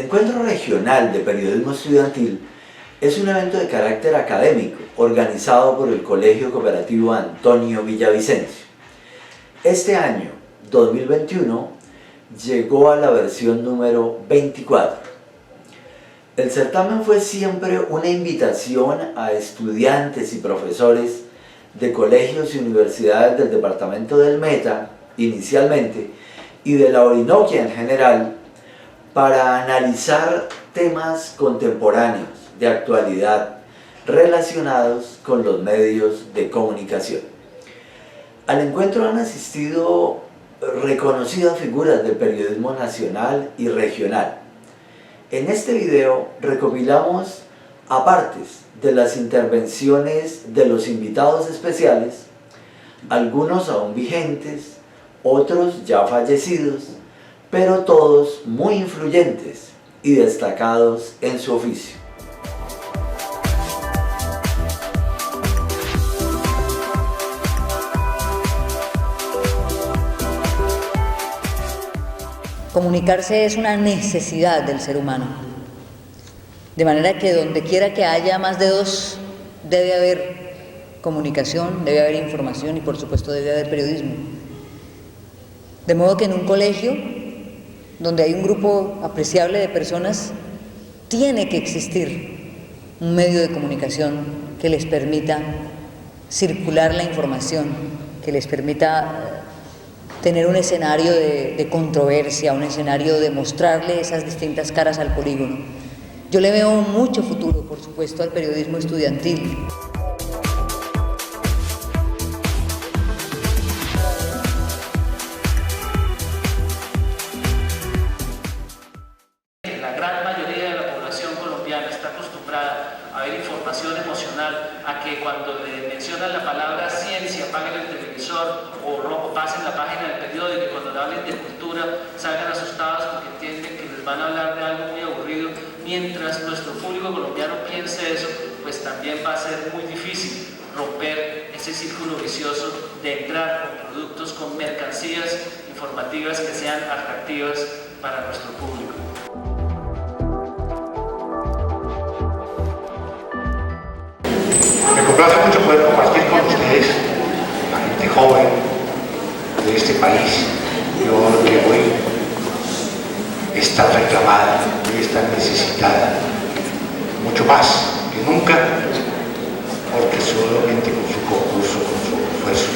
Encuentro Regional de Periodismo Estudiantil es un evento de carácter académico organizado por el Colegio Cooperativo Antonio Villavicencio. Este año, 2021, llegó a la versión número 24. El certamen fue siempre una invitación a estudiantes y profesores de colegios y universidades del departamento del Meta, inicialmente, y de la Orinoquia en general, para analizar temas contemporáneos de actualidad relacionados con los medios de comunicación. Al encuentro han asistido reconocidas figuras del periodismo nacional y regional. En este video recopilamos apartes de las intervenciones de los invitados especiales, algunos aún vigentes, otros ya fallecidos, pero todos muy influyentes y destacados en su oficio. Comunicarse es una necesidad del ser humano, de manera que donde quiera que haya más de dos, debe haber comunicación, debe haber información y por supuesto debe haber periodismo. De modo que en un colegio donde hay un grupo apreciable de personas, tiene que existir un medio de comunicación que les permita circular la información, que les permita tener un escenario de controversia, un escenario de mostrarle esas distintas caras al polígono. Yo le veo mucho futuro, por supuesto, al periodismo estudiantil. La gran mayoría de la población colombiana está acostumbrada a ver información emocional, a que cuando le mencionan la palabra ciencia apaguen el televisor o pasen la página del periódico, y cuando le hablen de cultura salgan asustados porque entienden que les van a hablar de algo muy aburrido. Mientras nuestro público colombiano piense eso, pues también va a ser muy difícil romper ese círculo vicioso de entrar con productos, con mercancías informativas que sean atractivas para nuestro público. Me complace mucho poder compartir con ustedes, la gente joven de este país, que hoy está reclamada, hoy está necesitada, mucho más que nunca, porque solamente con su concurso, con su esfuerzo,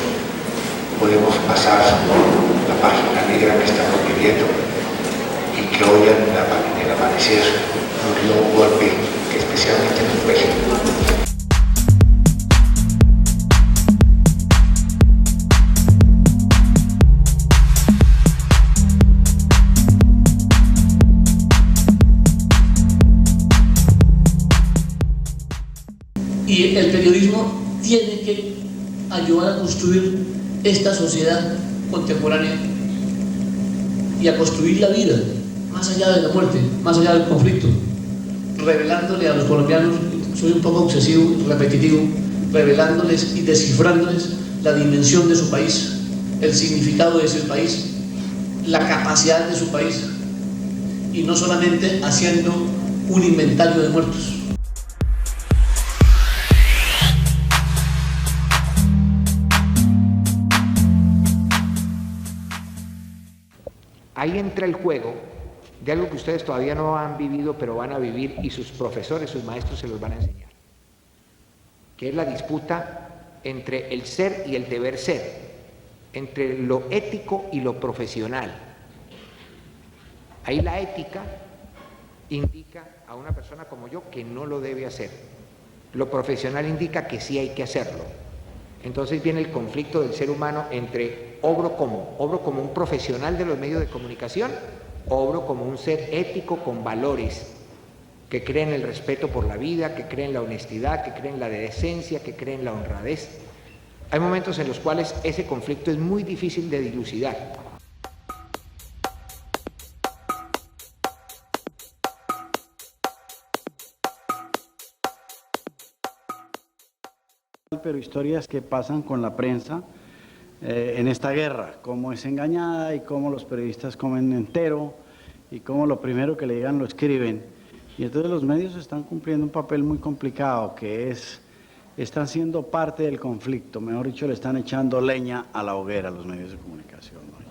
podemos pasar la página negra que estamos viviendo y que hoy en el amanecer nos dio un golpe que especialmente nos duele. Y el periodismo tiene que ayudar a construir esta sociedad contemporánea y a construir la vida, más allá de la muerte, más allá del conflicto, revelándole a los colombianos, soy un poco obsesivo y repetitivo, revelándoles y descifrándoles la dimensión de su país, el significado de ese país, la capacidad de su país, y no solamente haciendo un inventario de muertos. Ahí entra el juego de algo que ustedes todavía no han vivido, pero van a vivir y sus profesores, sus maestros se los van a enseñar, que es la disputa entre el ser y el deber ser, entre lo ético y lo profesional. Ahí la ética indica a una persona como yo que no lo debe hacer, lo profesional indica que sí hay que hacerlo. Entonces viene el conflicto del ser humano entre obro como un profesional de los medios de comunicación, obro como un ser ético con valores, que cree en el respeto por la vida, que cree en la honestidad, que cree en la decencia, que cree en la honradez. Hay momentos en los cuales ese conflicto es muy difícil de dilucidar. Pero historias que pasan con la prensa en esta guerra, cómo es engañada y cómo los periodistas comen entero y cómo lo primero que le digan lo escriben. Y entonces los medios están cumpliendo un papel muy complicado, que están siendo parte del conflicto, mejor dicho, le están echando leña a la hoguera a los medios de comunicación, ¿no?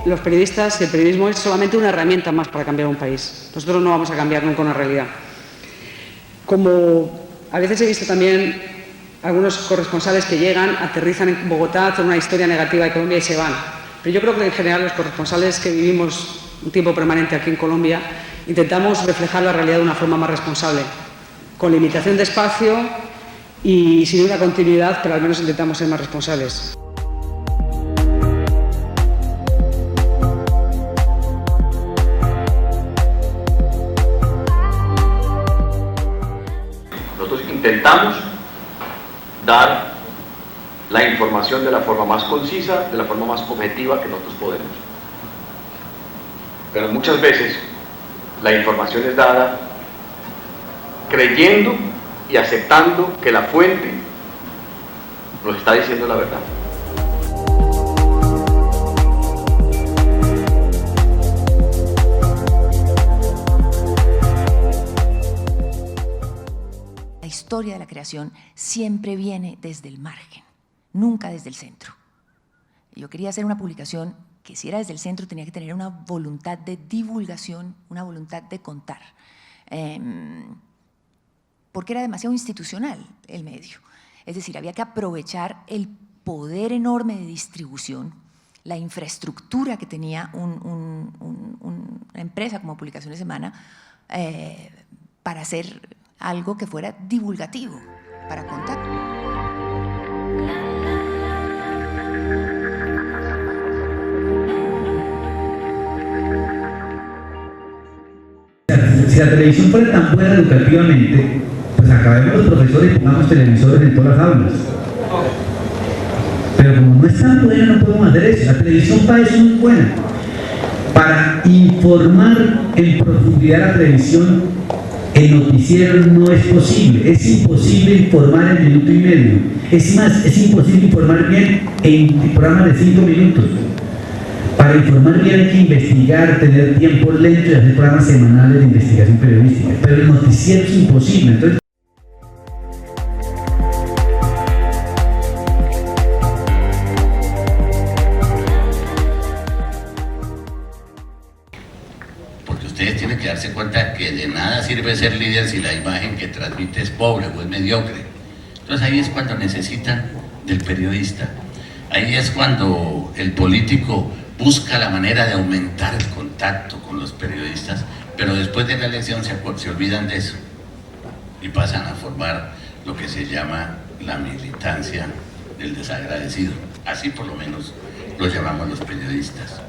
Los periodistas, el periodismo es solamente una herramienta más para cambiar un país. Nosotros no vamos a cambiar nunca una realidad. Como a veces he visto también algunos corresponsales que llegan, aterrizan en Bogotá, hacen una historia negativa de Colombia y se van. Pero yo creo que en general los corresponsales que vivimos un tiempo permanente aquí en Colombia intentamos reflejar la realidad de una forma más responsable, con limitación de espacio y sin una continuidad, pero al menos intentamos ser más responsables. Intentamos dar la información de la forma más concisa, de la forma más objetiva que nosotros podemos. Pero muchas veces la información es dada creyendo y aceptando que la fuente nos está diciendo la verdad. La historia de la creación siempre viene desde el margen, nunca desde el centro. Yo quería hacer una publicación que si era desde el centro tenía que tener una voluntad de divulgación, una voluntad de contar, porque era demasiado institucional el medio. Es decir, había que aprovechar el poder enorme de distribución, la infraestructura que tenía una empresa como Publicaciones Semana para hacer algo que fuera divulgativo, para contar. Si la televisión fuera tan buena educativamente, pues acabemos los profesores y pongamos televisores en todas las aulas. Pero como no es tan buena, no podemos hacer eso. La televisión para eso es muy buena. Para informar en profundidad la televisión, el noticiero no es posible. Es imposible informar en minuto y medio. Es más, es imposible informar bien en programas de 5 minutos. Para informar bien hay que investigar, tener tiempo lento y hacer programas semanales de investigación periodística. Pero el noticiero es imposible. Entonces, porque ustedes tienen que darse cuenta que de nada sirve ser líder si la imagen que transmite es pobre o es mediocre. Entonces ahí es cuando necesitan del periodista. Ahí es cuando el político busca la manera de aumentar el contacto con los periodistas, pero después de la elección se olvidan de eso y pasan a formar lo que se llama la militancia del desagradecido. Así por lo menos lo llamamos los periodistas.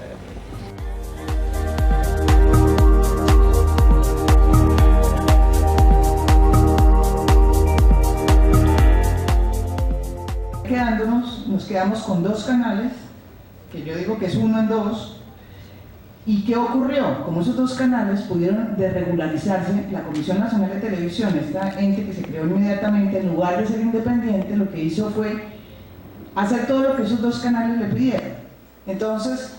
Nos quedamos con 2 canales, que yo digo que es 1 en 2, ¿y qué ocurrió? Como esos 2 canales pudieron desregularizarse, la Comisión Nacional de Televisión, esta ente que se creó inmediatamente, en lugar de ser independiente, lo que hizo fue hacer todo lo que esos 2 canales le pidieron. Entonces,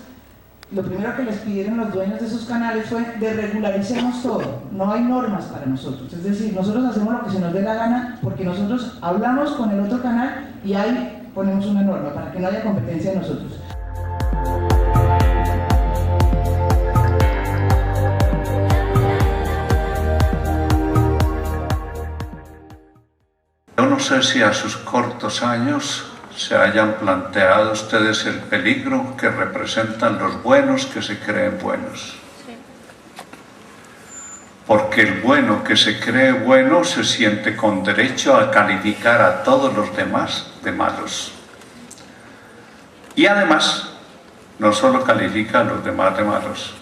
lo primero que les pidieron los dueños de esos canales fue desregularicemos todo, no hay normas para nosotros, es decir, nosotros hacemos lo que se nos dé la gana porque nosotros hablamos con el otro canal y ahí ponemos una norma para que no haya competencia de nosotros. Yo no sé si a sus cortos años se hayan planteado ustedes el peligro que representan los buenos que se creen buenos. Porque el bueno que se cree bueno se siente con derecho a calificar a todos los demás de malos. Y además, no solo califica a los demás de malos,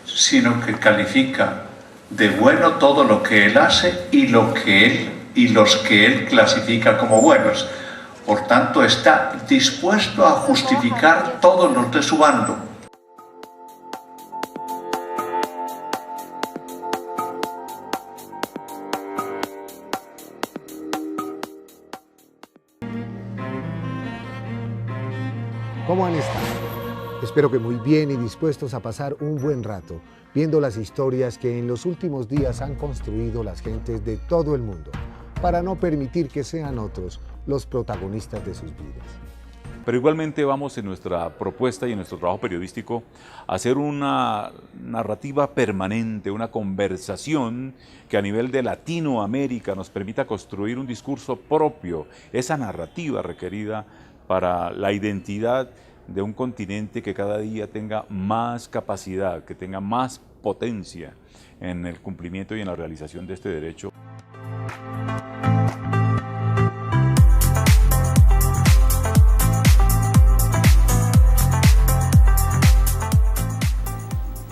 sino que califica de bueno todo lo que él hace y los que él clasifica como buenos. Por tanto, está dispuesto a justificar todos los de su bando. ¿Cómo han estado? Espero que muy bien y dispuestos a pasar un buen rato, viendo las historias que en los últimos días han construido las gentes de todo el mundo, para no permitir que sean otros los protagonistas de sus vidas. Pero igualmente vamos en nuestra propuesta y en nuestro trabajo periodístico a hacer una narrativa permanente, una conversación que a nivel de Latinoamérica nos permita construir un discurso propio, esa narrativa requerida para la identidad de un continente que cada día tenga más capacidad, que tenga más potencia en el cumplimiento y en la realización de este derecho.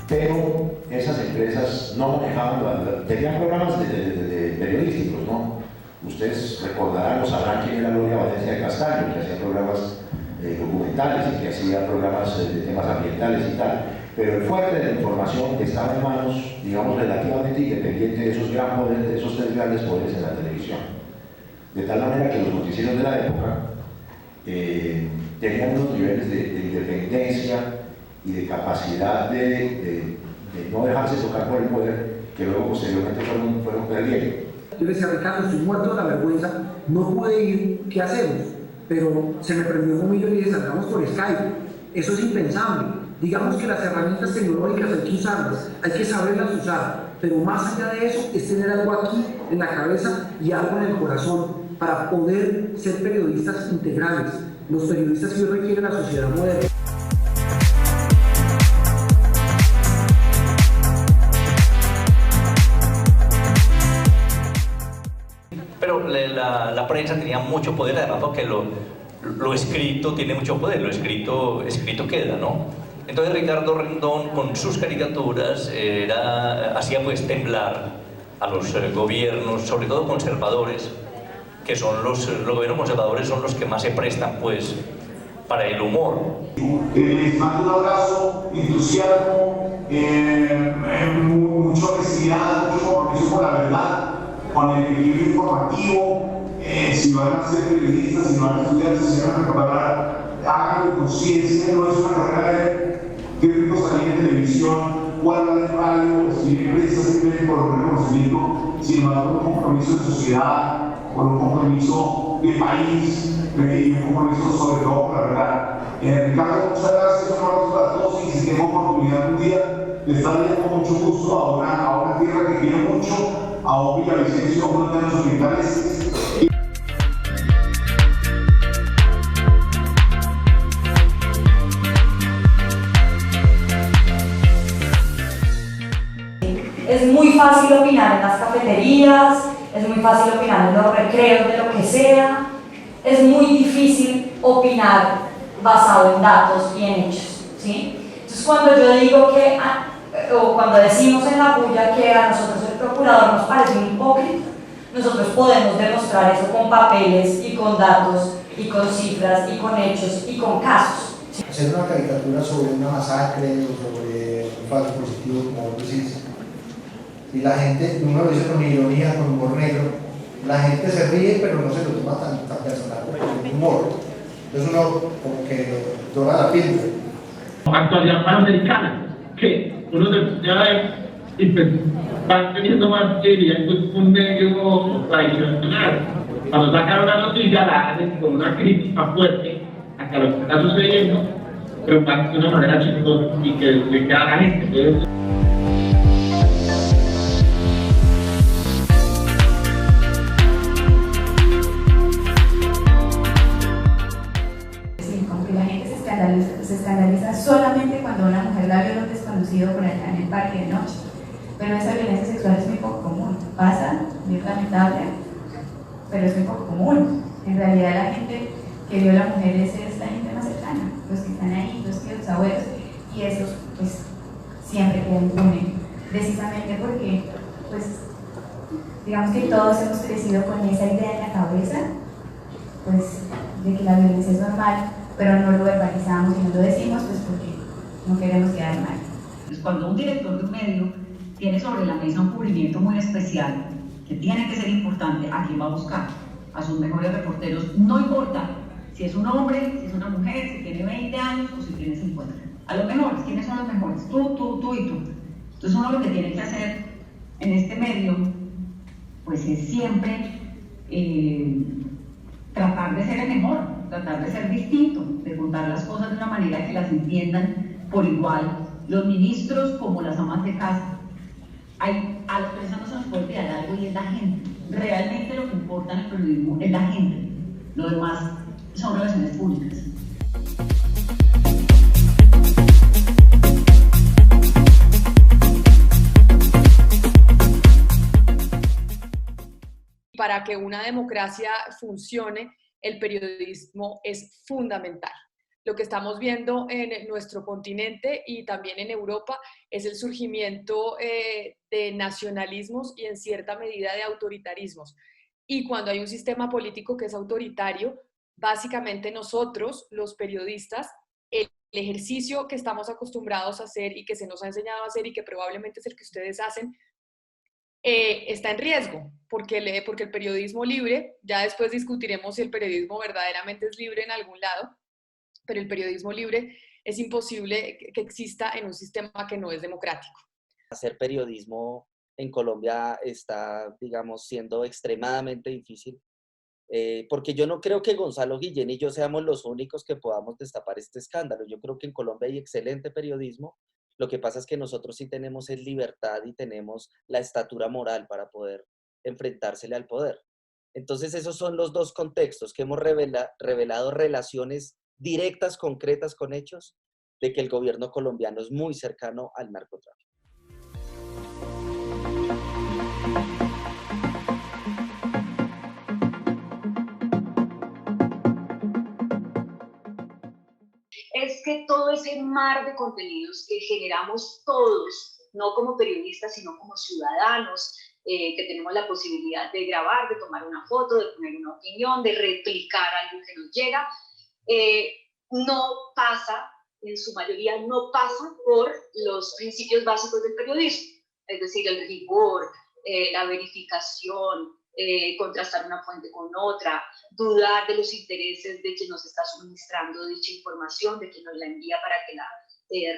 Pero esas empresas no manejaban, tenían programas de periodísticos, ¿no? Ustedes recordarán o sabrán quién era Gloria Valencia de Castaño, que hacía programas documentales y que hacía programas de temas ambientales y tal. Pero el fuerte de la información estaba en manos, digamos, relativamente independiente de esos tres grandes poderes en la televisión. De tal manera que los noticieros de la época tenían unos niveles de independencia y de capacidad de no dejarse tocar por el poder que luego posteriormente fueron perdiendo. Yo le decía a Ricardo, estoy muerto de la vergüenza, no pude ir, ¿qué hacemos? Pero se me prendió un momento y dije, salgamos por Skype. Eso es impensable. Digamos que las herramientas tecnológicas hay que usarlas, hay que saberlas usar, pero más allá de eso es tener algo aquí en la cabeza y algo en el corazón para poder ser periodistas integrales, los periodistas que hoy requiere la sociedad moderna. Pero la prensa tenía mucho poder, además porque lo escrito tiene mucho poder, lo escrito queda, ¿no? Entonces Ricardo Rendón con sus caricaturas hacía pues temblar a los gobiernos, sobre todo conservadores, que son los gobiernos conservadores son los que más se prestan pues para el humor. Les mando un abrazo, entusiasmo, mucha honestidad, mucho compromiso con la verdad, con el equilibrio informativo. Si van a ser periodistas, si van a estudiar, si van a preparar, háganlo con conciencia, no es una carrera de rico salir en televisión o hablar de radio, escribir periodistas simplemente por el reconocimiento, sino con un compromiso de sociedad, con un compromiso de país y un compromiso sobre todo con la verdad. Ricardo, muchas gracias, un abrazo para todos y si tengo oportunidad un día de estar viendo con mucho gusto a una tierra que quiero mucho, a un Villavicencio, a unos de los militares. Es muy fácil opinar en las cafeterías, es muy fácil opinar en los recreos de lo que sea, es muy difícil opinar basado en datos y en hechos, ¿sí? Entonces cuando yo digo que, o cuando decimos en la bulla que a nosotros el procurador nos parece un hipócrita, nosotros podemos demostrar eso con papeles y con datos y con cifras y con hechos y con casos. Hacer una caricatura sobre una masacre o sobre un falso positivo, como vos decís, y la gente, uno lo dice con ironía, con humor negro, la gente se ríe pero no se lo toma tan personal como humor. Entonces uno como que toma la píldora. Actualidad panamericana, que uno ya va teniendo más seria, es un medio tradicional. Cuando sacan una noticia la hacen con una crítica fuerte a lo que está sucediendo, pero de una manera chistosa y que le queda a la gente. Entonces, se escandaliza solamente cuando una mujer la viola a un desconocido por allá en el parque de noche. Pero esa violencia sexual es muy poco común. Pasa, es lamentable, pero es muy poco común. En realidad la gente que viola a mujeres es la gente más cercana, los que están ahí, los tíos, los abuelos, y esos pues siempre quedan impunes. Precisamente porque, pues, digamos que todos hemos crecido con esa idea en la cabeza, pues, de que la violencia es normal, pero no lo verbalizamos y no lo decimos pues porque no queremos quedar mal. Cuando un director de un medio tiene sobre la mesa un cubrimiento muy especial, que tiene que ser importante, ¿a quién va a buscar? A sus mejores reporteros, no importa Si es un hombre, si es una mujer, si tiene 20 años o si tiene 50. A los mejores, ¿quiénes son los mejores? Tú y tú. Entonces uno lo que tiene que hacer en este medio, pues es siempre tratar de ser el mejor, tratar de ser distinto, de contar las cosas de una manera que las entiendan por igual, los ministros como las amas de casa. A las personas no se nos puede olvidar algo y es la gente. Realmente lo que importa en el periodismo es la gente. Lo demás son relaciones públicas. Para que una democracia funcione, el periodismo es fundamental. Lo que estamos viendo en nuestro continente y también en Europa es el surgimiento de nacionalismos y en cierta medida de autoritarismos. Y cuando hay un sistema político que es autoritario, básicamente nosotros, los periodistas, el ejercicio que estamos acostumbrados a hacer y que se nos ha enseñado a hacer y que probablemente es el que ustedes hacen, está en riesgo, porque el periodismo libre, ya después discutiremos si el periodismo verdaderamente es libre en algún lado, pero el periodismo libre es imposible que exista en un sistema que no es democrático. Hacer periodismo en Colombia está, digamos, siendo extremadamente difícil, porque yo no creo que Gonzalo Guillén y yo seamos los únicos que podamos destapar este escándalo. Yo creo que en Colombia hay excelente periodismo. Lo que pasa es que nosotros sí tenemos libertad y tenemos la estatura moral para poder enfrentársele al poder. Entonces esos son los dos contextos que hemos revelado relaciones directas, concretas, con hechos, de que el gobierno colombiano es muy cercano al narcotráfico. Es que todo ese mar de contenidos que generamos todos, no como periodistas, sino como ciudadanos, que tenemos la posibilidad de grabar, de tomar una foto, de poner una opinión, de replicar algo que nos llega, no pasa, en su mayoría no pasa por los principios básicos del periodismo, es decir, el rigor, la verificación, contrastar una fuente con otra, dudar de los intereses de quien nos está suministrando dicha información, de quien nos la envía para que la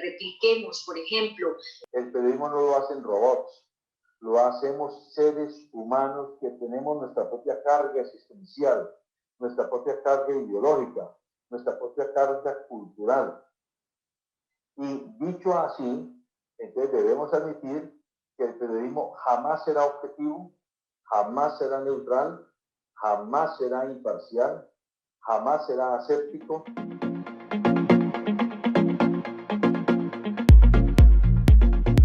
repliquemos, por ejemplo. El periodismo no lo hacen robots, lo hacemos seres humanos que tenemos nuestra propia carga existencial, nuestra propia carga ideológica, nuestra propia carga cultural. Y dicho así, entonces debemos admitir que el periodismo jamás será objetivo, jamás será neutral, jamás será imparcial, jamás será aséptico.